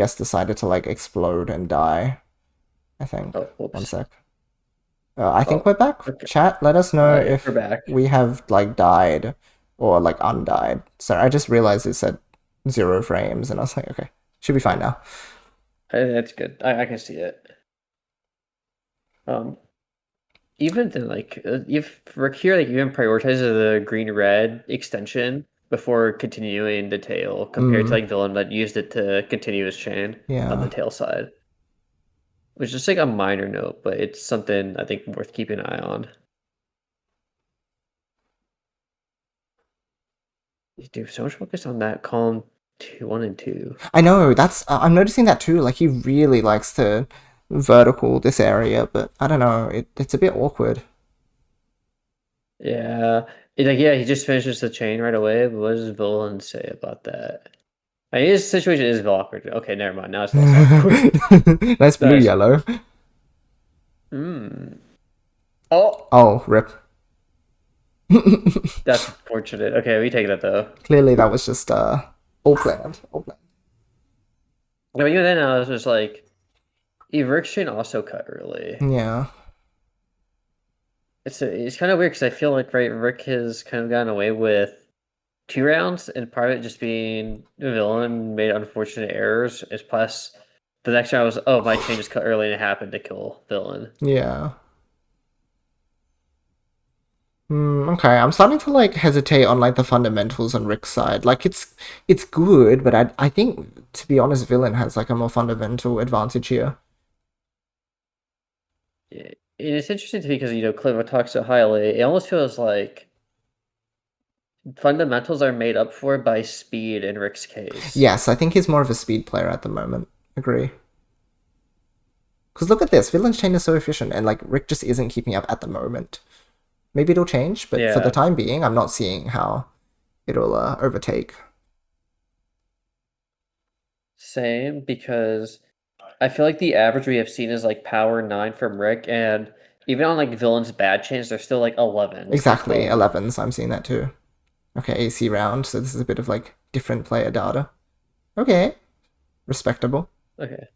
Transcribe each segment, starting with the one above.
guess decided to like explode and die. I think. Oh, One whoops. sec. I think Oh, we're back. okay. Chat, let us know Yeah, we're if back. we have like died or like undied. So I just realized it said 0 frames, and I was like, okay, should be fine now. That's good. I can see it. Um, even then, like if Rick here, like even prioritizes the green red extension before continuing the tail, compared to Mm, like villain that used it to continue his chain on the yeah. tail side, which is like a minor note, but it's something I think worth keeping an eye on. Dude, so much focus on that column two, one, and two. I know, that's I'm noticing that too. Like he really likes to vertical this area, but I don't know, it's a bit awkward. Yeah, like yeah, he just finishes the chain right away. But what does villain say about that? I mean, his situation is awkward. Okay, never mind. Now it's less awkward. Nice blue Nice. yellow. Hmm. Oh, Oh, rip. that's unfortunate. Okay, we take that though. Clearly that was just all planned. All planned. I mean, even then, I was just like, Rick's chain also cut early. Yeah. It's kind of weird because I feel like right, Rick has kind of gotten away with 2 rounds, and part of it just being the villain made unfortunate errors. Is plus the next round was, oh, my chain just cut early and it happened to kill villain. Yeah. Okay, I'm starting to like hesitate on like the fundamentals on Rick's side. Like it's good, but I think to be honest, Villain has like a more fundamental advantage here. Yeah. And it's interesting to me because Clivo talks so highly. It almost feels like fundamentals are made up for by speed in Rick's case. Yes, I think he's more of a speed player at the moment. Agree. Because look at this, Villain's chain is so efficient, and like Rick just isn't keeping up at the moment. Maybe it'll change, but for the Yeah, time being, I'm not seeing how it'll overtake. same because I feel like the average we have seen is like power 9 from Rick, and even on like villains bad chains, they're still like 11s to Exactly, 12. 11s. I'm seeing that too. Okay, AC round. So this is a bit of like different player data. Okay, respectable. Okay.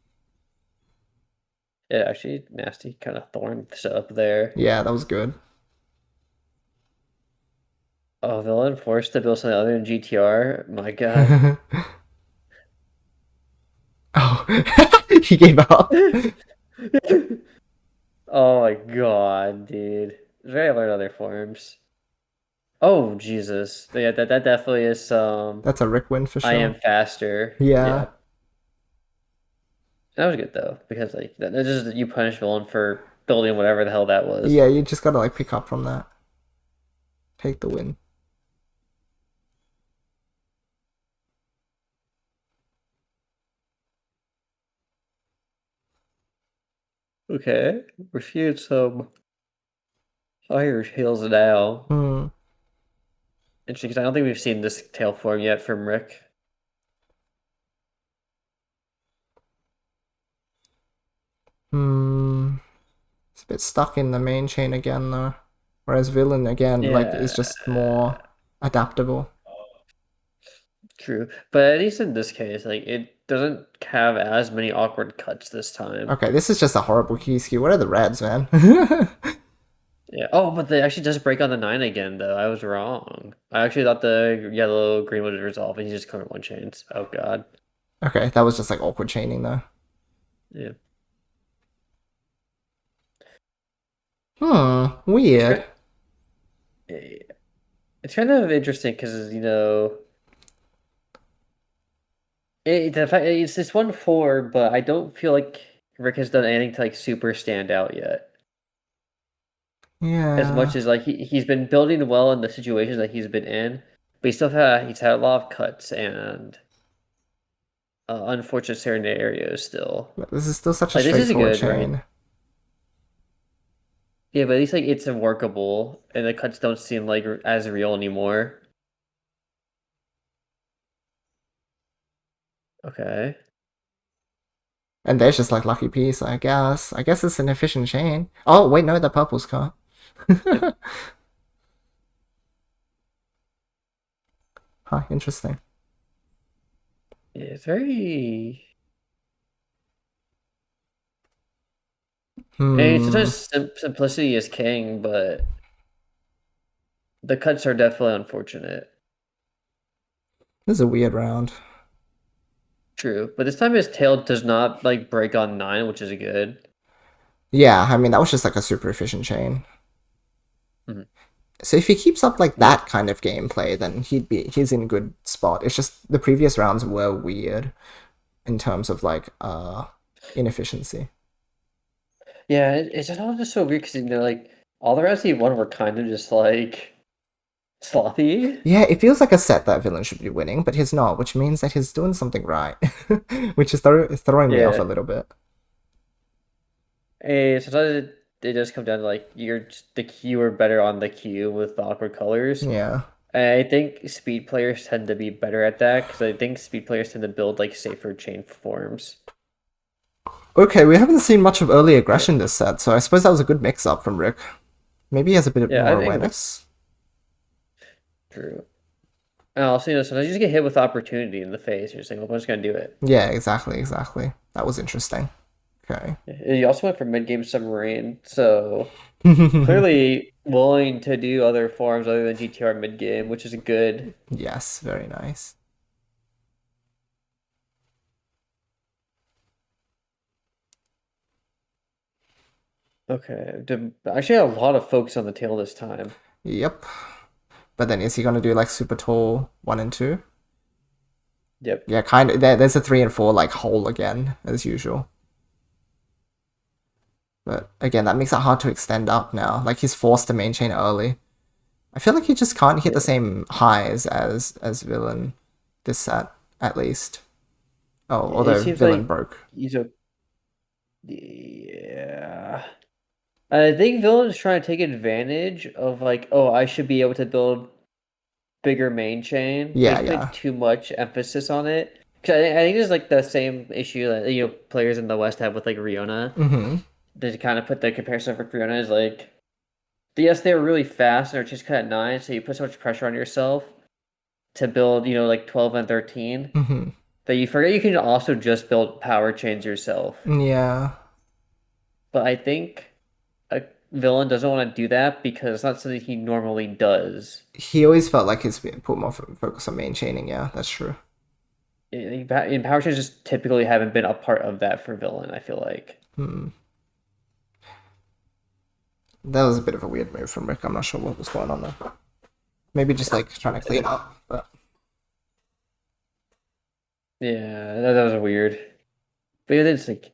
Yeah, actually, nasty kind of thorn setup there. Yeah, that was good. Oh, villain forced to build something other than GTR. My God. Oh, he gave up. Oh my God, dude. Very alert other forms. Oh Jesus. Yeah, that definitely is some That's a Rick win for I sure. am faster. Yeah, Yeah. That was good though, because like that's just you punish villain for building whatever the hell that was. yeah. You just gotta like pick up from that. Take the win. Okay. We're seeing some higher heels now. Hmm. Interesting, because I don't think we've seen this tail form yet from Rick. Hmm. It's a bit stuck in the main chain again though. Whereas villain again, like, is Yeah, just more adaptable. true. But at least in this case, like it doesn't have as many awkward cuts this time. Okay, this is just a horrible key skew. What are the reds, man? Yeah. Oh, but they actually does break on the 9 again, though. I was wrong. I actually thought the yellow green would resolve, and he just couldn't one chains. Oh God. Okay, that was just like awkward chaining though. Yeah. It's Weird. kind it's kind of interesting because the fact it's 1-4, but I don't feel like Rick has done anything to like super stand out yet. As much Yeah. as like he's been building well in the situations that he's been in, but he's had a lot of cuts and unfortunate scenarios still. But this is still such a Like this is straightforward good, right? chain. Yeah, but at least like it's workable, and the cuts don't seem like as real anymore. Okay. And there's just like lucky piece, I guess. I guess it's an efficient chain. Oh, wait, no, the purple's cut. Yep. Huh, interesting. Yeah, it's very. And Hmm. sometimes simplicity is king, but the cuts are definitely unfortunate. This is a weird round. True, but this time his tail does not like break on 9, which is good. Yeah, I mean, that was just like a super efficient chain. Mhm. So if he keeps up like Yeah, that kind of gameplay, then he's in a good spot. It's just the previous rounds were weird in terms of like inefficiency. yeah, it's just all just so weird because like all the rounds he won were kind of just like sloppy. Yeah, it feels like a set that villain should be winning, but he's not, which means that he's doing something right, which is throwing me off a Yeah, little bit. and sometimes it does come down to like you're just you are better on the cue with the awkward colors. Yeah. I think speed players tend to be better at that because I think speed players tend to build like safer chain forms. Okay, we haven't seen much of early aggression this set, so I suppose that was a good mix-up from Rick. Maybe he has a bit Yeah, I more think awareness. true. And also, sometimes you just get hit with opportunity in the face. You're just like, well, I'm just gonna do it. Yeah, exactly, exactly. That was interesting. Okay. You also went for mid game submarine, so clearly willing to do other forms other than GTR mid game, which is good. Yes, very nice. Okay, actually had a lot of focus on the tail this time. Yep. But then is he gonna do like super tall 1 and 2? Yep. Yeah, kind of. There's a 3 and 4 like hole again as usual. But again, that makes it hard to extend up now. Like he's forced to main chain early. I feel like he just can't hit the Yeah. same highs as villain this set at least. Oh, It although seems villain like broke. he's a yeah. I think villain's trying to take advantage of like, oh, I should be able to build bigger main chain, but Yeah, he's putting yeah. too much emphasis on it. Because I think it's like the same issue that players in the West have with like Riona. Mm-hmm. To kind of put the comparison for Riona is like, yes, they were really fast and they're just cut at 9, so you put so much pressure on yourself to build, like 12 and 13 Mm-hmm. that you forget you can also just build power chains yourself. Yeah. But I think a villain doesn't want to do that because it's not something he normally does. He always felt like he's been put more focus on main chaining. Yeah, that's true. In power chains just typically haven't been a part of that for villain, I feel like. Hmm. That was a bit of a weird move from Rick. I'm not sure what was going on there. Maybe just like trying to clean up. But Yeah, that was weird. But then it's like,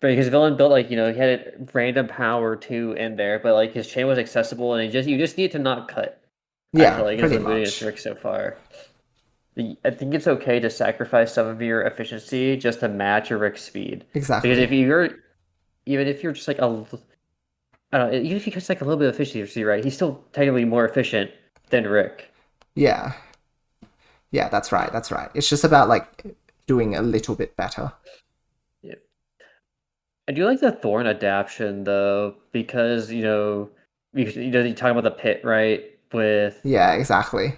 because villain built like, he had a random power too in there, but like his chain was accessible and you just need to not cut. I yeah, feel like is pretty the moving much. trick so far. I think it's okay to sacrifice some of your efficiency just to match your Rick's speed. Because Exactly. if you're even if you're just like I don't know, even if he gets like a little bit of efficiency, right, he's still technically more efficient than Rick. Yeah. Yeah, that's right. That's right. It's just about like doing a little bit better. Yeah. I do like the Thorn adaptation though, because you talk about the pit, right? With Yeah, exactly.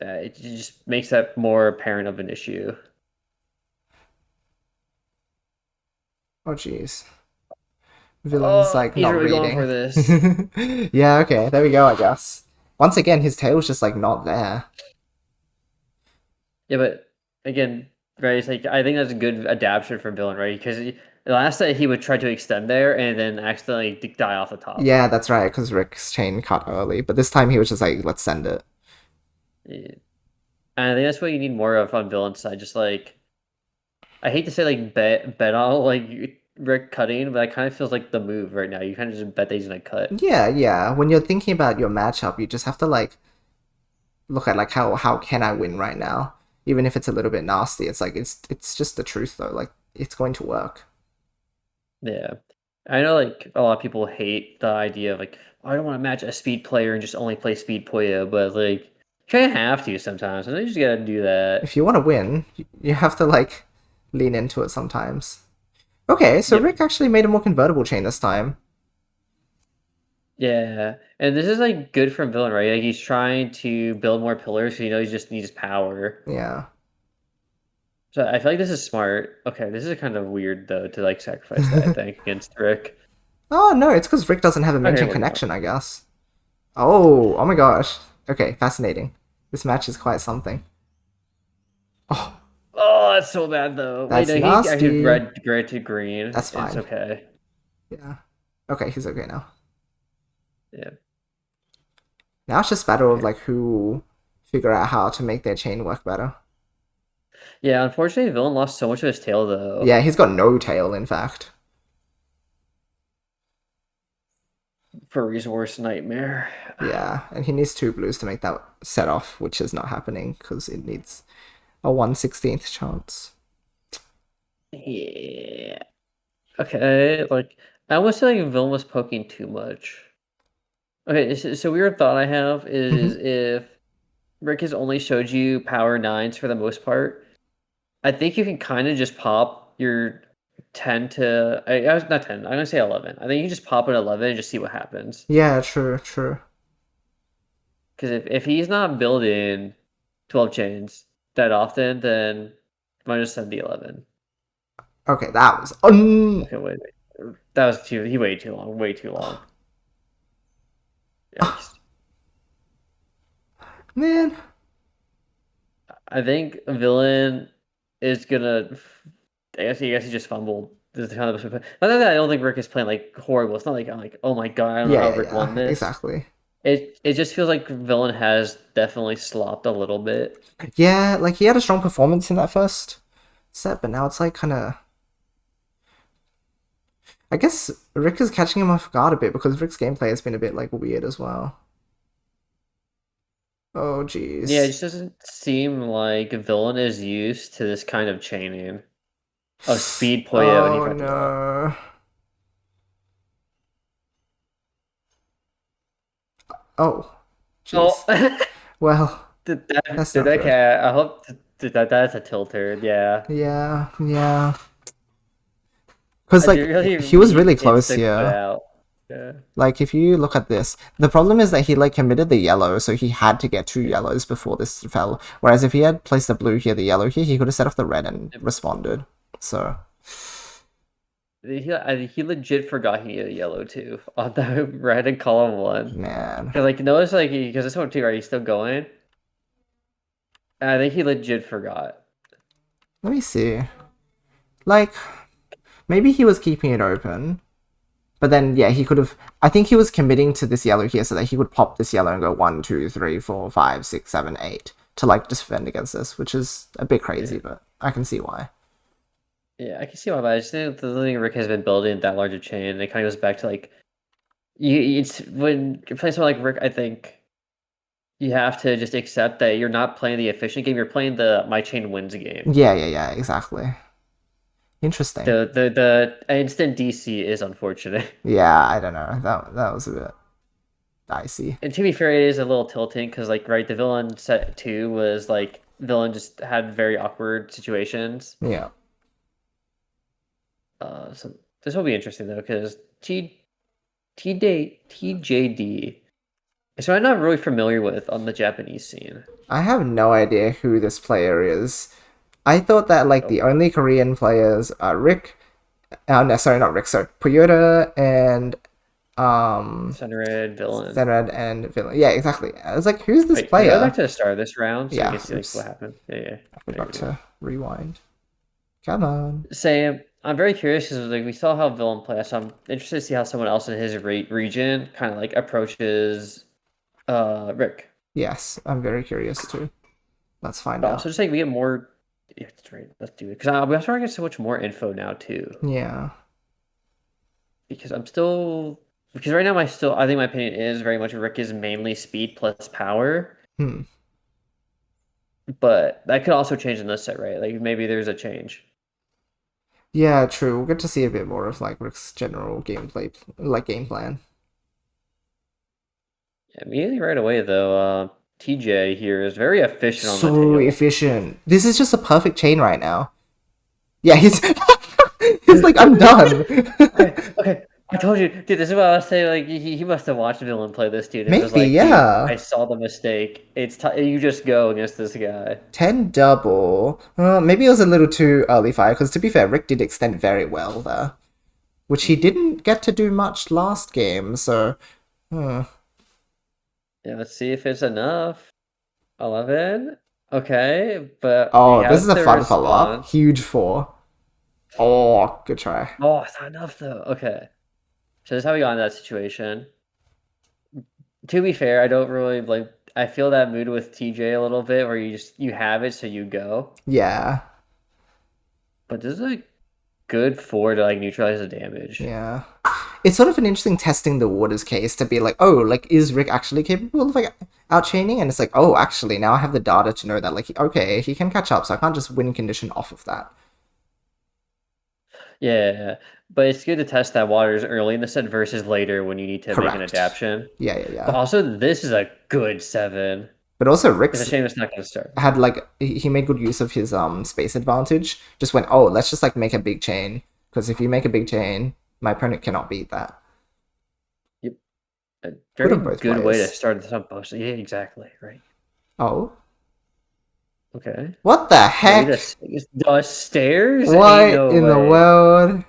it just makes that more apparent of an issue. Oh, jeez. Villain's Oh, like he's not really going reading. for this. Yeah, okay, there we go, I guess. Once again, his tail's just like not there. Yeah, but again, right? It's like I think that's a good adaptation for villain, right? Because the last that he would try to extend there and then accidentally die off the top. Yeah, that's right, because Rick's chain cut early. But this time he was just like, let's send it. Yeah. And I think that's what you need more of on villain side. Just like I hate to say like bet on like Rick cutting, but it kind of feels like the move right now. You kind of just bet that he's gonna cut. Yeah, yeah. When you're thinking about your matchup, you just have to like look at like how can I win right now? Even if it's a little bit nasty, it's like it's just the truth though. Like it's going to work. Yeah. I know like a lot of people hate the idea of like, oh, I don't want to match a speed player and just only play speed Puyo, but like you kind of have to sometimes. And you just gotta do that. If you want to win, you have to like lean into it sometimes. Okay, so Yep. Rick actually made a more convertible chain this time. Yeah. And this is like good from villain, right? Like he's trying to build more pillars, so he just needs power. Yeah. So I feel like this is smart. Okay, this is kind of weird though to like sacrifice that, I think, against Rick. Oh no, it's because Rick doesn't have a Okay, mention we're now. connection, I guess. Oh my gosh. Okay, fascinating. This match is quite something. Oh, Oh, that's so bad though. Wait, that's no, he actually nasty. red gray to green. That's It's fine. okay. Yeah. Okay, he's okay now. Yeah. Now it's just a battle of Okay. like who figure out how to make their chain work better. Yeah, unfortunately, Villain lost so much of his tail though. Yeah, he's got no tail, in fact. Furry's worst nightmare. Yeah, and he needs 2 blues to make that set off, which is not happening because it needs a 1/16th chance. Yeah. Okay, like I almost feel like Villain was poking too much. Okay, so weird thought I have is Hmm. if Rick has only showed you power nines for the most part, I think you can kind of just pop your 10 to I was not 10, I'm gonna say 11. I think you can just pop an 11 and just see what happens. Yeah, true, true. Because if he's not building 12 chains that often, then might just send the 11. Okay, that was Okay, wait. That was too, he waited too long, way too long. Yikes. man. I think villain is gonna. I guess he just fumbled. This is kind of not that I don't think Rick is playing like horrible. It's not like I'm like, oh my god, I don't know Yeah, how yeah, Rick won yeah, this. exactly. It just feels like villain has definitely slopped a little bit. Yeah, like he had a strong performance in that first set, but now it's like kind of. I guess Rick is catching him off guard a bit because Rick's gameplay has been a bit like weird as well. Oh, Yeah, it jeez. just doesn't seem like villain is used to this kind of chaining of speed Puyo and he Oh fucked it up. no. Oh, Oh, jeez. Well, did that that's did not that good. cat? I hope that's a tilter. Yeah. Yeah, yeah. Because I do like really he was really need close instant put here. out. Yeah. Like if you look at this, the problem is that he like committed the yellow, so he had to get 2 yellows before this fell. Whereas if he had placed the blue here, the yellow here, he could have set off the red and responded. So He legit forgot he needed a yellow too on the red in column one. man, Cause like notice like because this one too, right? He's still going. And I think he legit forgot. let me see. Like maybe he was keeping it open, but then yeah, he could have. I think he was committing to this yellow here so that he would pop this yellow and go 1, 2, 3, 4, 5, 6, 7, 8 to like defend against this, which is a bit crazy, Yeah, but I can see why. yeah, I can see why. But I just think the thing Rick has been building that larger chain. And it kind of goes back to like it's when you're playing someone like Rick. I think you have to just accept that you're not playing the efficient game. You're playing the my chain wins game. Yeah, yeah, yeah, exactly. Interesting. The instant DC is unfortunate. Yeah, I don't know. That was a bit dicey. And to be fair, it is a little tilting because, like, right, the villain set two was like villain just had very awkward situations. Yeah. So this will be interesting though because TJD. So I'm not really familiar with on the Japanese scene. I have no idea who this player is. I thought that like Oh, the only Korean players are Rick. No, sorry, not Rick. Sorry, Puyo and Senred villain. Zenred and Villain. Yeah, exactly. I was like, who's this Wait, can we go back player? to the start of this round so we can Yeah. see like what Oops, happened? Yeah. I There forgot we go. to rewind. Come on. Say, I'm very curious because like we saw how villain plays, so I'm interested to see how someone else in his region kind of like approaches Rick. Yes, I'm very curious too. Let's find But also out. just like we get more. Yeah, that's right. Let's do it because we also want to get so much more info now too. Yeah. Because I'm still because right now I think my opinion is very much Rick is mainly speed plus power, Hmm. but that could also change in this set, right? Like maybe there's a change. Yeah, true. We'll get to see a bit more of like Rick's general gameplay, like game plan. Yeah, immediately right away though, TJ here is very efficient on the So tail. efficient. This is just a perfect chain right now. Yeah, he's he's like, I'm done. Okay. I told you, dude. This is what I was saying. Like he must have watched Villain play this dude and was Maybe, like, dude, yeah. I saw the mistake. You just go against this guy. 10 double. Maybe it was a little too early fire, because to be fair, Rick did extend very well there. which he didn't get to do much last game. So, hmm. Yeah, let's see if it's enough. 11. Okay, but he Oh, this is has a the fun follow-up. response. Huge 4. Oh, good try. Oh, it's not enough though. Okay. So this is how we got in that situation. To be fair, I don't really like. I feel that mood with TJ a little bit, where you have it, so you go. Yeah, But this is a good 4 to like neutralize the damage. yeah. It's sort of an interesting testing the waters case to be like, oh, like, is Rick actually capable of like outchaining? And it's like, oh, actually, now I have the data to know that, like, okay, he can catch up, so I can't just win condition off of that. Yeah, but it's good to test that waters early in the set versus later when you need to make an Correct. adaptation. Yeah, yeah, But yeah. also, this is a good 7. But also, It's a Rick's shame it's not going to start. had like he made good use of his space advantage. Just went, oh, let's just like make a big chain because if you make a big chain, my opponent cannot beat that. Yep. A Good very on both good way to players. start this up. Yeah, exactly. Right. Oh, Okay. what the Wait heck? the stairs? Ain't What no in the way. world?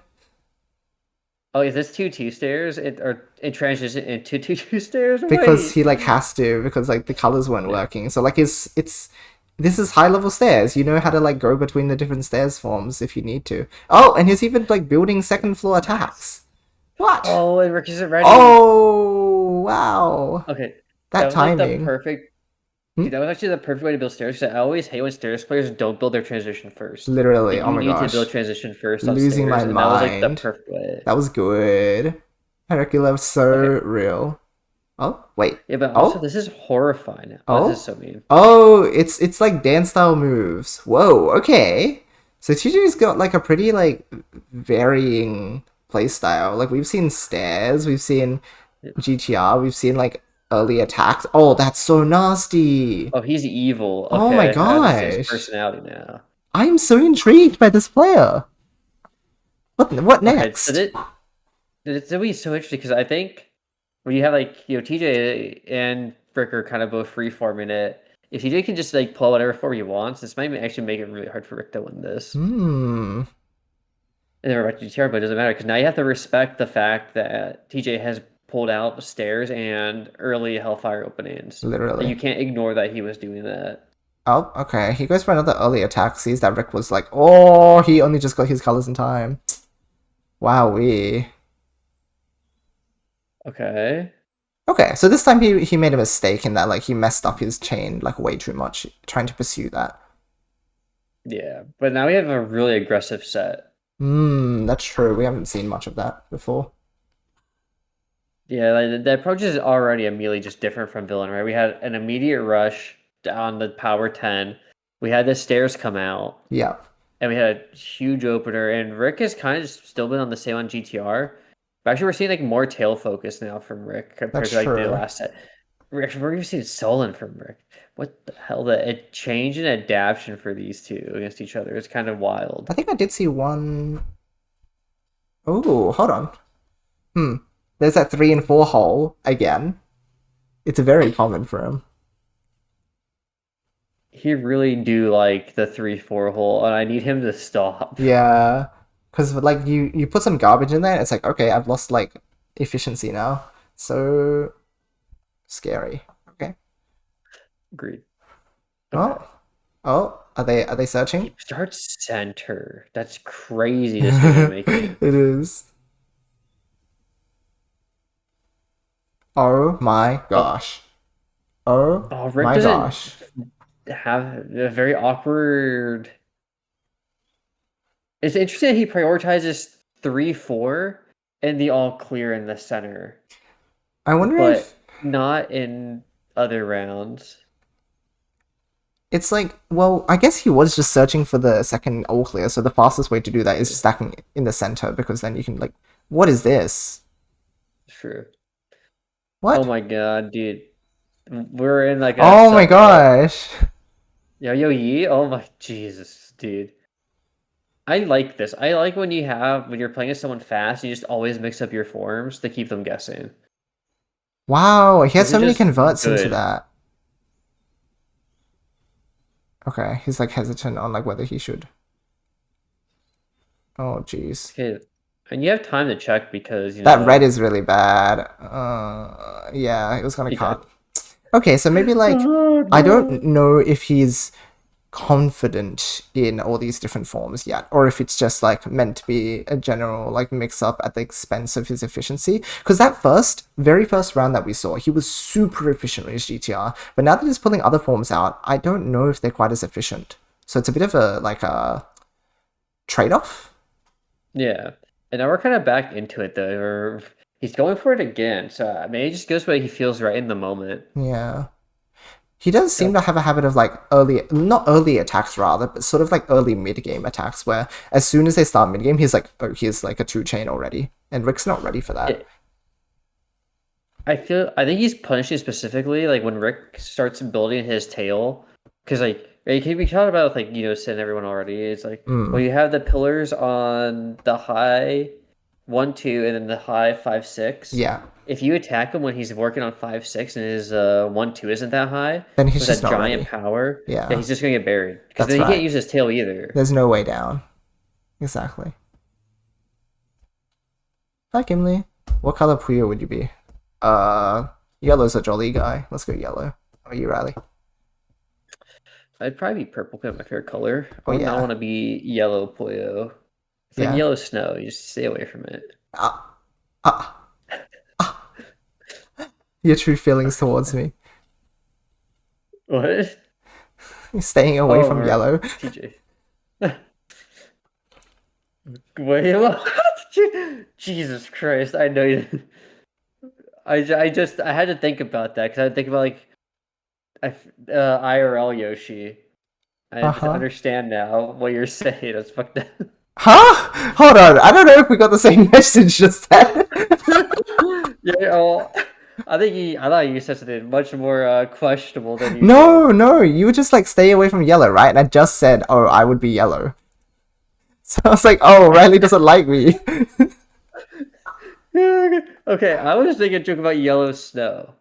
Oh, is this two stairs? It transitions into two stairs? Because Wait. he like has to because like the colors weren't Yeah. working. So like it's this is high level stairs. You know how to like go between the different stairs forms if you need to. Oh, and he's even like building second floor Nice. attacks. What? Oh, and Rick isn't ready. Oh wow, Okay. That that was like the timing. perfect. Hmm? Dude, that was actually the perfect way to build stairs. Because I always hate when stairs players don't build their transition first. Literally, Like oh you my need to build gosh, transition first on losing my stairs, and that was like the mind. perfect way. That was good. Hercules Okay. so real. Oh wait. Yeah, but also Oh this is horrifying. Oh, this is oh so mean. oh. It's like dance style moves. Whoa. Okay. So TJ's got like a pretty like varying play style. Like we've seen stairs, we've seen GTR, we've seen like early attacks. Oh, that's so nasty. Oh, he's evil. Oh my Okay, I understand his gosh. personality now. I'm so intrigued by this player. What Okay, next? it's gonna be so interesting because I think when you have like TJ and Frick are kind of both free forming it. If TJ can just like pull whatever form he wants, this might actually make it really hard for Rick to win this. Hmm. And then back to GTR, but it doesn't matter because now you have to respect the fact that TJ has pulled out stairs and early Hellfire openings. Like Literally. you can't ignore that he was doing that. Oh, okay. He goes for another early attack. Sees that Rick was like, oh, he only just got his colors in time. Wowee. Okay. Okay, so this time he made a mistake in that like he messed up his chain like way too much trying to pursue that. Yeah, but now we have a really aggressive set. Hmm, that's true. We haven't seen much of that before. Yeah, like the approach is already immediately just different from villain, right? We had an immediate rush on the power 10. We had the stairs come out, Yeah, and we had a huge opener. And Rick has kind of just still been on the same on GTR. But actually, we're seeing like more tail focus now from Rick compared that's to like the true. last set. We're even seeing Solon from Rick. What the hell? The a change in adaptation for these two against each other is kind of wild. I think I did see one. Oh, hold on. Hmm. There's that 3 and 4 hole again. It's very common for him. He really do like the 3-4 hole, and I need him to stop. Yeah, because like you put some garbage in there, it's like okay, I've lost like efficiency now. So scary. Okay. Agreed. Okay. Oh, oh, are they searching? He starts center. That's crazy decision making. It is. Oh my Oh, gosh. Oh Rick my doesn't gosh. have a very awkward. It's interesting that he prioritizes 3-4 and the all clear in the center, I wonder if but not in other rounds. it's like, well, I guess he was just searching for the second all clear, so the fastest way to do that is stacking it in the center because then you can like, what is this? True. Oh What? my god, dude. We're in like a Oh my set that gosh. yo Yi. Oh my Jesus, dude. I like this. I like when you're playing as someone fast, you just always mix up your forms to keep them guessing. Wow, he has This is so many just converts into good. that. Okay, he's like hesitant on like whether he should. Oh jeez. Okay, And you have time to check because, That red is really bad. Yeah, it was gonna yeah. cut. Okay, so maybe like Oh, I don't no. know if he's confident in all these different forms yet, or if it's just like meant to be a general like mix up at the expense of his efficiency. Because that very first round that we saw, he was super efficient with his GTR, but now that he's pulling other forms out, I don't know if they're quite as efficient. So it's a bit of a like a trade-off. Yeah. And now we're kind of back into it though. He's going for it again. So maybe it just goes where he feels right in the moment. Yeah. He does seem Yep. to have a habit of like not early attacks rather, but sort of like early mid game attacks where as soon as they start mid game, he's like, oh, here's like a 2-chain already. And Rick's not ready for that. Yeah. I think he's punishing specifically like when Rick starts building his tail, because we talked about like Sid everyone already. It's like Mm, when you have the pillars on the high 1-2 and then the high 5-6. yeah. If you attack him when he's working on 5-6 and his 1-2 isn't that high Then he's with just that not giant ready. power, yeah, Yeah, he's just gonna get buried because that's then he can't right. use his tail either. There's no way down. Exactly. Hi, Gimli. What color Puyo would you be? Yellow's a jolly guy. Let's go yellow. How are you, Riley? I'd probably be purple because my favorite color. I Oh, would not yeah. want to be yellow Puyo. It's like Yeah. yellow snow. You just stay away from it. Ah, ah, ah. Your true feelings towards me. What? You're staying away Oh, from yellow. TJ. Wait, what? Jesus Christ! I know you. I had to think about that because I had to think about like IRL Yoshi. I just Uh-huh. understand now what you're saying. That's fucked up. Huh? Hold on. I don't know if we got the same message just then. Yeah, well, I thought you said something much more questionable than you did. No, no. You would just like stay away from yellow, right? And I just said, oh, I would be yellow. So I was like, oh, Riley doesn't like me. Okay, I was thinking a joke about yellow snow.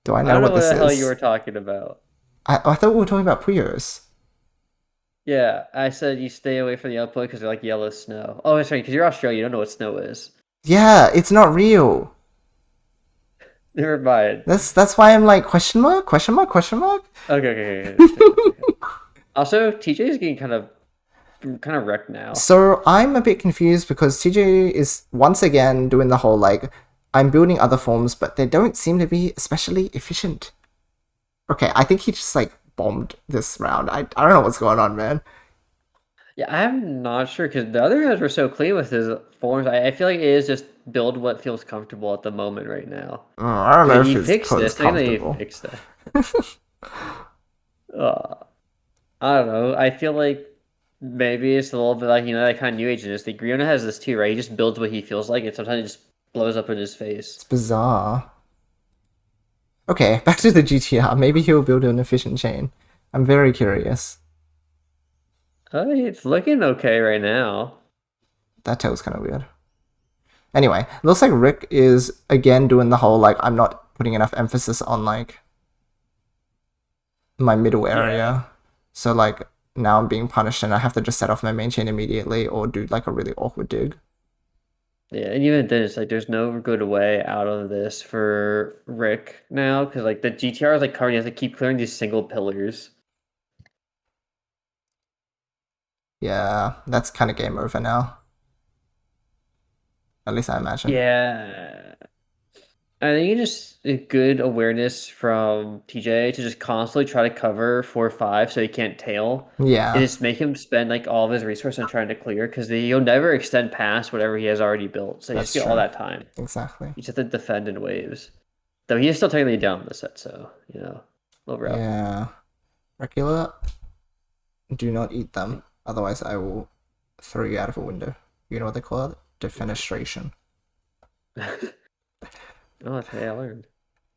Do I I know don't know what what this the hell you were is? talking about. I thought we were talking about Puyos. Yeah, I said you stay away from the output because they're like yellow snow. Oh, sorry, because you're Australian, you don't know what snow is. Yeah, it's not real. Never mind. That's why I'm like question mark, question mark, question mark. Okay. Also, TJ is getting kind of wrecked now. So I'm a bit confused because TJ is once again doing the whole like I'm building other forms, but they don't seem to be especially efficient. Okay, I think he just like bombed this round. I don't know what's going on, man. Yeah, I'm not sure because the other guys were so clean with his forms. I feel like it is just build what feels comfortable at the moment right now. I don't Because know if if you his fix code's this, they're gonna comfortable. fix that. Uh, I don't know. I feel like maybe it's a little bit like that kind of new age industry. Griona has this too, right? He just builds what he feels like, and sometimes it just blows up in his face. It's bizarre. Okay, back to the GTR. Maybe he'll build an efficient chain. I'm very curious. It's looking okay right now. That tail's kind of weird. Anyway, looks like Rick is again doing the whole like I'm not putting enough emphasis on like my middle area. Yeah. So like now I'm being punished and I have to just set off my main chain immediately or do like a really awkward dig. Yeah, and even then, it's like there's no good way out of this for Rick now because like the GTR is like covered. You have to keep clearing these single pillars. Yeah, that's kind of game over now. At least I imagine. Yeah, I think it's just a good awareness from TJ to just constantly try to cover 4-5 so he can't tail, and Yeah, just make him spend like all of his resources on trying to clear because he'll never extend past whatever he has already built. So you just that's get all true. that time. Exactly. You just have to defend in waves. Though he is still technically down in the set, so a little rough. Yeah. Regular, do not eat them. Otherwise I will throw you out of a window. You know what they call it? Defenestration. Oh, today I learned.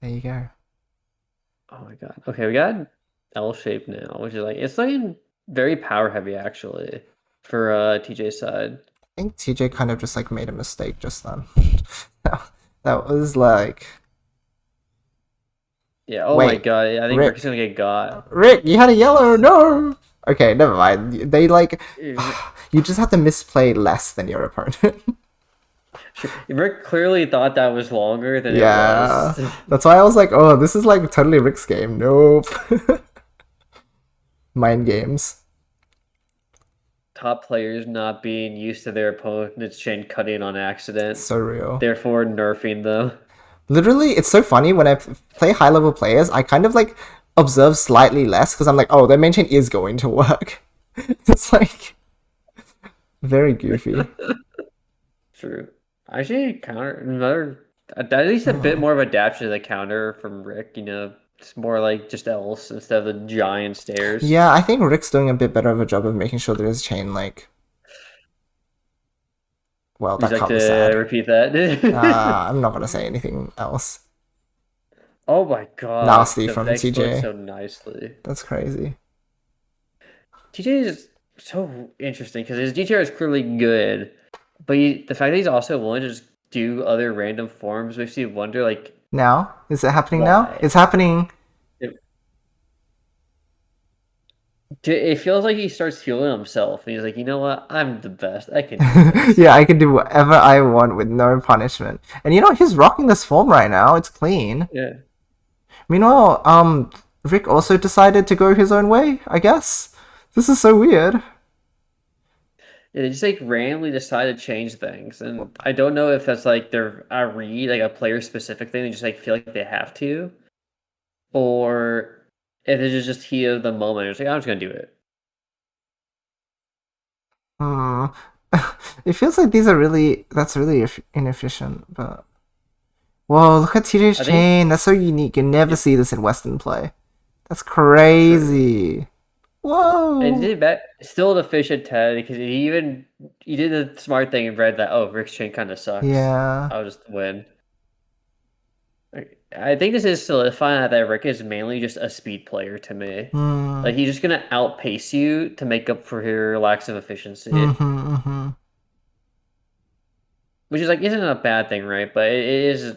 There you go. Oh my god. Okay, we got L shape now, which is like it's looking very power heavy actually for TJ's side. I think TJ kind of just like made a mistake just then. That was like, Yeah. Oh my wait, god. I think Rick is Rick, gonna get got. Rick, you had a yellow. No. Okay, never mind. They like Eh, you just have to misplay less than your opponent. Sure. Rick clearly thought that was longer than it Yeah. was. That's why I was like, oh, this is like totally Rick's game. Nope. Mind games. Top players not being used to their opponent's chain cutting on accident, So real. therefore nerfing them. Literally, it's so funny when I play high level players, I kind of like observe slightly less because I'm like, oh, their main chain is going to work. It's like very goofy. True. Actually, counter another at least a bit Oh. more of adaptation to the counter from Rick. It's more like just else instead of the giant stairs. Yeah, I think Rick's doing a bit better of a job of making sure there is chain like well, Would that you like cut was to sad. repeat that? I'm not gonna say anything else. Oh my God, Nasty the from explodes TJ. so nicely. That's crazy. TJ is so interesting because his GTR is clearly good, but the fact that he's also willing to just do other random forms makes you wonder, like, Now? Is it happening now? why? It's happening. It, it feels like he starts fueling himself, and he's like, you know what? I'm the best. I can do this. Yeah, I can do whatever I want with no punishment. And you know, he's rocking this form right now. It's clean. Yeah. Meanwhile, Rick also decided to go his own way, I guess. This is so weird. Yeah, they just like randomly decide to change things, and I don't know if that's like they're a read, like a player specific thing. They just like feel like they have to, or if it's just heat of the moment. It's like I'm just gonna do it. Hmm. It feels like these are really, that's really inefficient, but. Whoa, look at TJ's I think chain. That's so unique. You never it, see this in Western play. That's true. crazy. And Whoa. did bet still an efficient Ted because he did the smart thing and read that Rick's chain kind of sucks. Yeah. I'll just win. I think this is solidifying that Rick is mainly just a speed player to me. Hmm. Like he's just gonna outpace you to make up for your lacks of efficiency, Mm-hmm, mm-hmm. which is like isn't a bad thing, right? But it is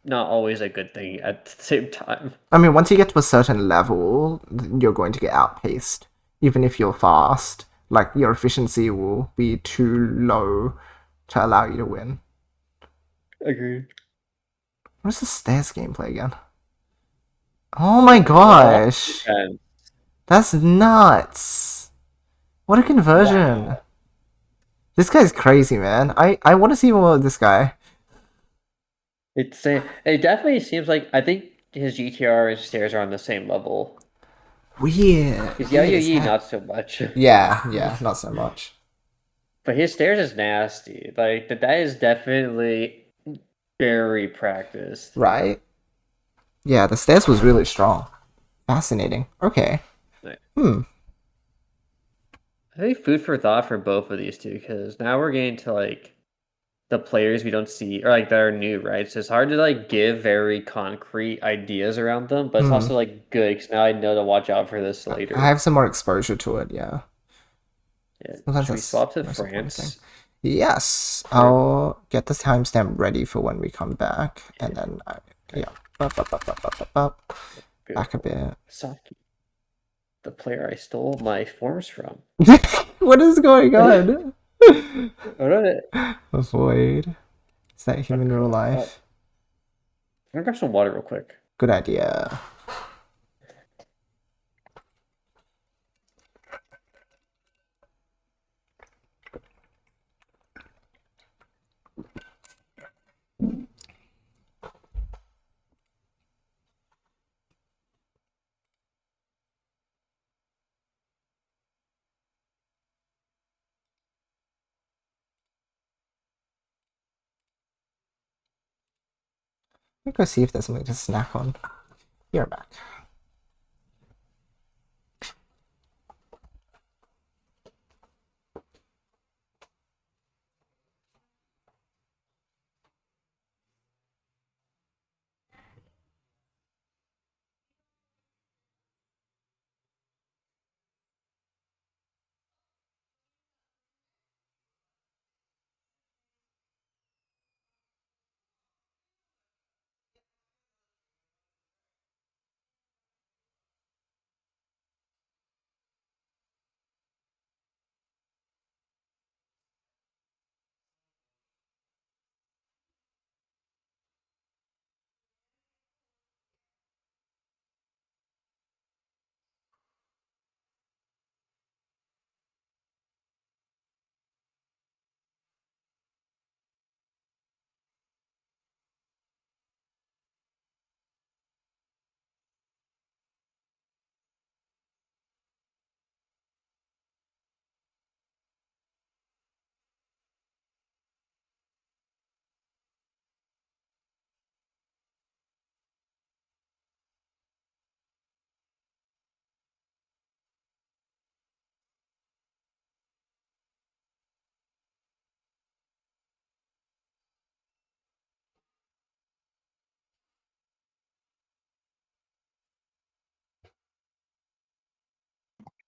not always a good thing at the same time. I mean, once you get to a certain level, you're going to get outpaced. Even if you're fast, like your efficiency will be too low to allow you to win. Agreed. What is the stairs gameplay again? Oh my It all gosh. depends. That's nuts. What a conversion. Wow. This guy's crazy, man. I want to see more of this guy. It definitely seems like I think his GTR and stairs are on the same level. Weird. His Weird as YoshiAU heck. not so much. Yeah, yeah, not so much. But his stairs is nasty. Like that is definitely very practiced. Right? Yeah, the stairs was really strong. Fascinating. Okay. Like, Hmm. I think food for thought for both of these two because now we're getting to like the players we don't see or like that are new, right? So it's hard to like give very concrete ideas around them, but it's Hmm. also like good because now I know to watch out for this I later. have some more exposure to it, yeah. Yeah. Sometimes Should we that's swap to the most important thing. France Yes. for I'll get the timestamp ready for when we come back. And then, okay, yeah. Bup, bup, bup, bup, bup, bup, bup. Back a beautiful. bit. Saki, the player I stole my forms from. What is going on? Alright. Avoid. Is that him in Okay. real I'm life? gonna grab some water real quick. Good idea. Let me go see if there's something to snack on. You're back.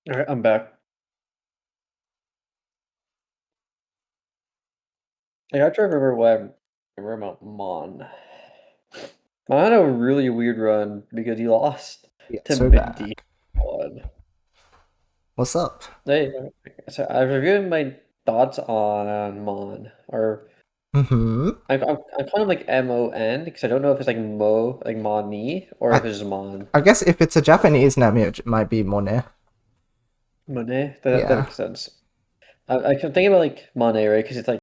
All right, I'm back. I got to remember what I remember about Mon. Mon had a really weird run because he lost Yeah, to so mid D back. one. What's up? Hey, so I was reviewing my thoughts on Mon, or Mm-hmm. I'm kind of like MON because I don't know if it's like Mo like Moni or I if it's Mon. I guess if it's a Japanese name, it might be Monet. Monet? That Yeah. makes sense. I can think about like Monet, right? Because it's like